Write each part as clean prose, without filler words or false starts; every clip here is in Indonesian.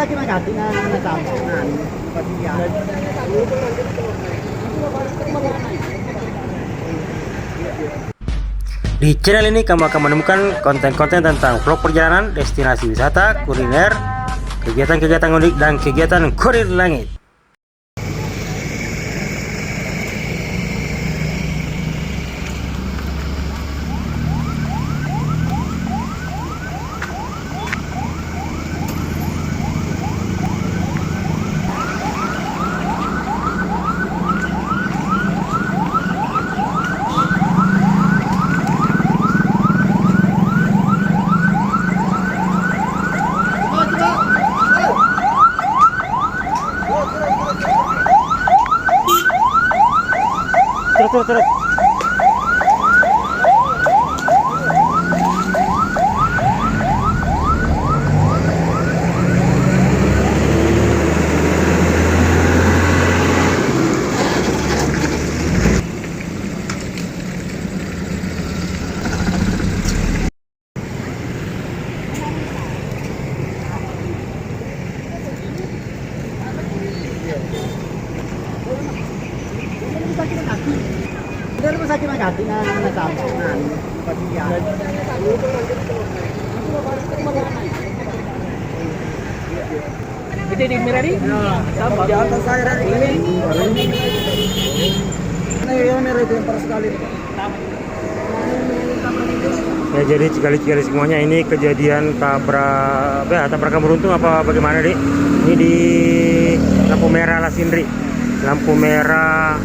sakit hati na natapunan pati yan. Di channel ini kamu akan menemukan konten-konten tentang vlog perjalanan, destinasi wisata, kuliner, kegiatan-kegiatan unik, dan kegiatan kurir langit. Terus. Dari rumah sakit hati na natapunan pati yan. Gede di Mirari? Sama di atas saya dari ini. Nah, yang merah itu yang parah sekali. Ya, jadi sekali-sekali semuanya ini kejadian tabrakan beruntun apa bagaimana, Dik? Ini di lampu merah Lasindri. Lampu merah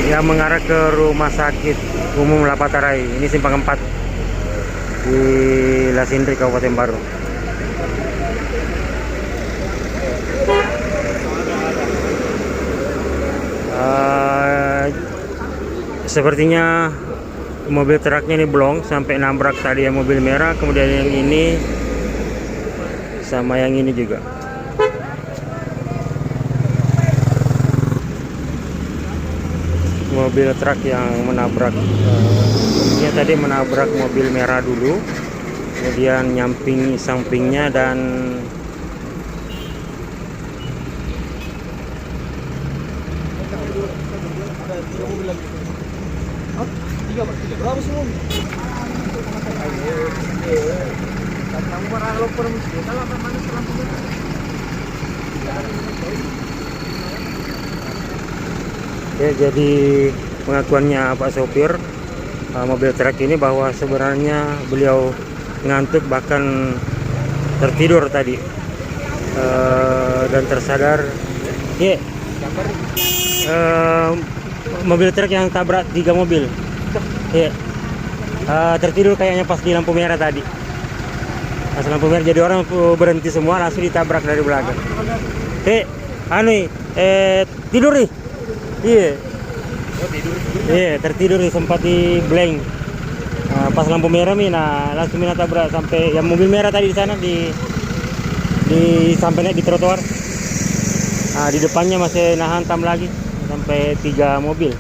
yang mengarah ke Rumah Sakit Umum Lapatarai. Ini simpang 4 di Lasindri, Kabupaten Baru. Sepertinya mobil truknya ini blong sampai nabrak tadi yang mobil merah, kemudian yang ini sama yang ini juga. Mobil truk yang menabrak tadi menabrak mobil merah dulu, kemudian nyamping sampingnya dan ya, jadi pengakuannya Pak sopir mobil truk ini bahwa sebenarnya beliau ngantuk, bahkan tertidur tadi dan tersadar. Ya, mobil truk yang tabrak 3 mobil. Ya, tertidur kayaknya pas di lampu merah tadi. Pas lampu merah, jadi orang berhenti semua, langsung ditabrak dari belakang. Tidur nih. Iya. Iya, tertidur nih, sempat di blank. Pas lampu merah langsung tabrak sampai yang mobil merah tadi di sana di sampai naik di trotoar. Di depannya masih hantam lagi sampai 3 mobil.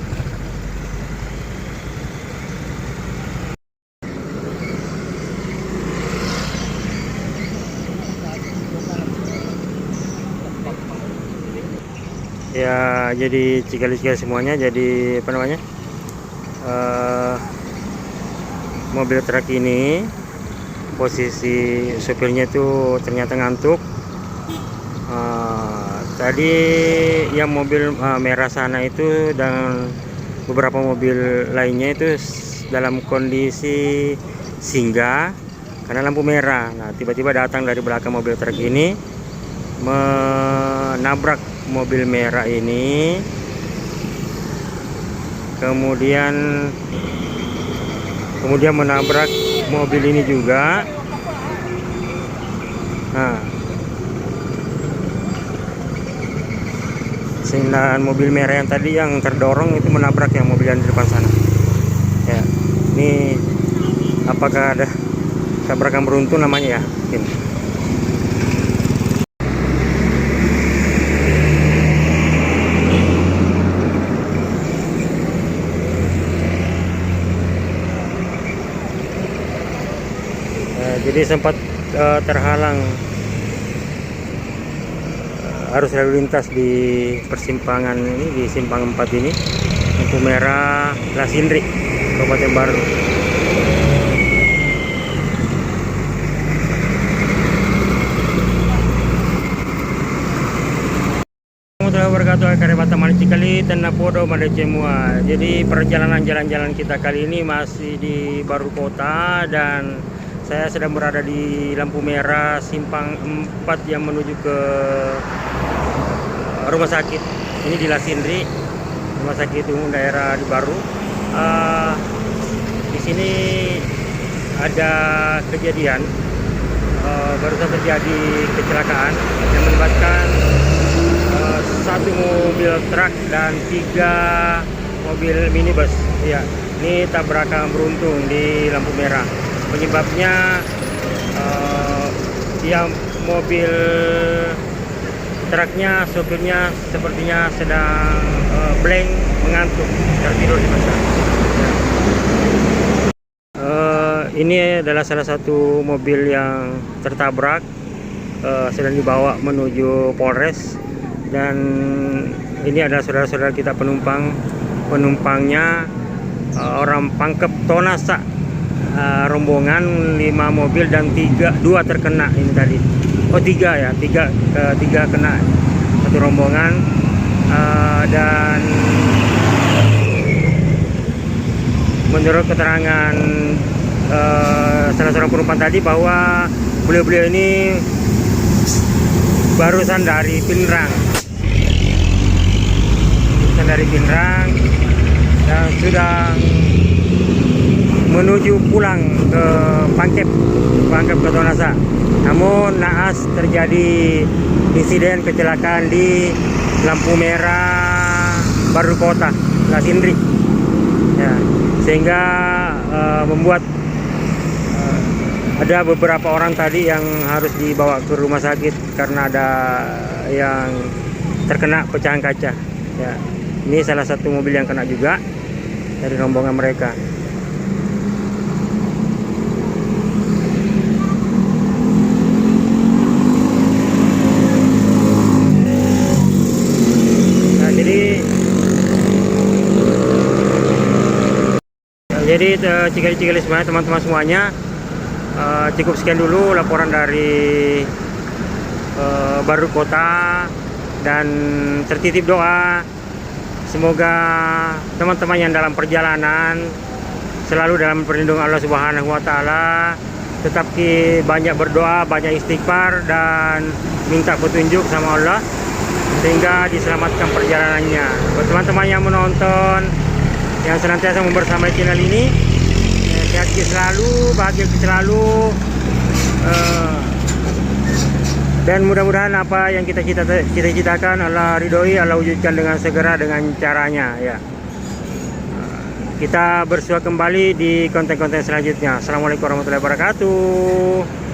Ya, jadi cikal-cikal semuanya. Jadi apa namanya, mobil truk ini posisi supirnya itu ternyata ngantuk. Tadi yang mobil merah sana itu dan beberapa mobil lainnya itu dalam kondisi singgah karena lampu merah. Nah, tiba-tiba datang dari belakang mobil truk ini menabrak mobil merah ini, kemudian menabrak mobil ini juga. Nah, sehingga mobil merah yang tadi yang terdorong itu menabrak yang mobil yang di depan sana. Ya, ini apakah ada tabrakan beruntun namanya ya? Mungkin. Jadi sempat terhalang arus lalu lintas di persimpangan ini, di simpang 4 ini, lampu merah Lasindri, Kabupaten Baru. Wabarakatuh, Karebata Manicikali, Tanah Podo, Madecemua. Jadi perjalanan jalan-jalan kita kali ini masih di Baru Kota, dan saya sedang berada di lampu merah simpang 4 yang menuju ke rumah sakit. Ini di Lasindri, rumah sakit umum daerah di Baru. Di sini ada kejadian, barusan terjadi kecelakaan yang melibatkan satu mobil truk dan 3 mobil minibus. Ya, ini tabrakan beruntun di lampu merah. Penyebabnya yang mobil truknya, sopirnya sepertinya sedang blank, mengantuk, tertidur di mana. Ini adalah salah satu mobil yang tertabrak, sedang dibawa menuju Polres. Dan ini adalah saudara-saudara kita penumpangnya, orang Pangkep Tonasa, rombongan 5 mobil dan 2 terkena ini tadi. Oh 3 ya, 3 kena satu rombongan. Dan menurut keterangan salah seorang penumpang tadi bahwa beliau-beliau ini barusan dari Pinrang dan sudah menuju pulang ke Pangkep ke Tonasa. Namun naas terjadi insiden kecelakaan di lampu merah Baru Kota Lasindri, ya, sehingga membuat ada beberapa orang tadi yang harus dibawa ke rumah sakit karena ada yang terkena pecahan kaca. Ya, ini salah satu mobil yang kena juga dari rombongan mereka. Nah, jadi cikali-cikali semuanya, teman-teman semuanya, cukup sekian dulu laporan dari Baru Kota, dan tertitip doa semoga teman-teman yang dalam perjalanan selalu dalam perlindungan Allah Subhanahu wa Ta'ala, tetap banyak berdoa, banyak istighfar, dan minta petunjuk sama Allah sehingga diselamatkan perjalanannya. Buat teman-teman yang menonton, yang senantiasa membersamai channel ini, sehat selalu, bahagia selalu, dan mudah-mudahan apa yang kita cita-citakan Allah ridhoi, Allah wujudkan dengan segera dengan caranya, ya. Kita bersua kembali di konten-konten selanjutnya. Assalamualaikum warahmatullahi wabarakatuh.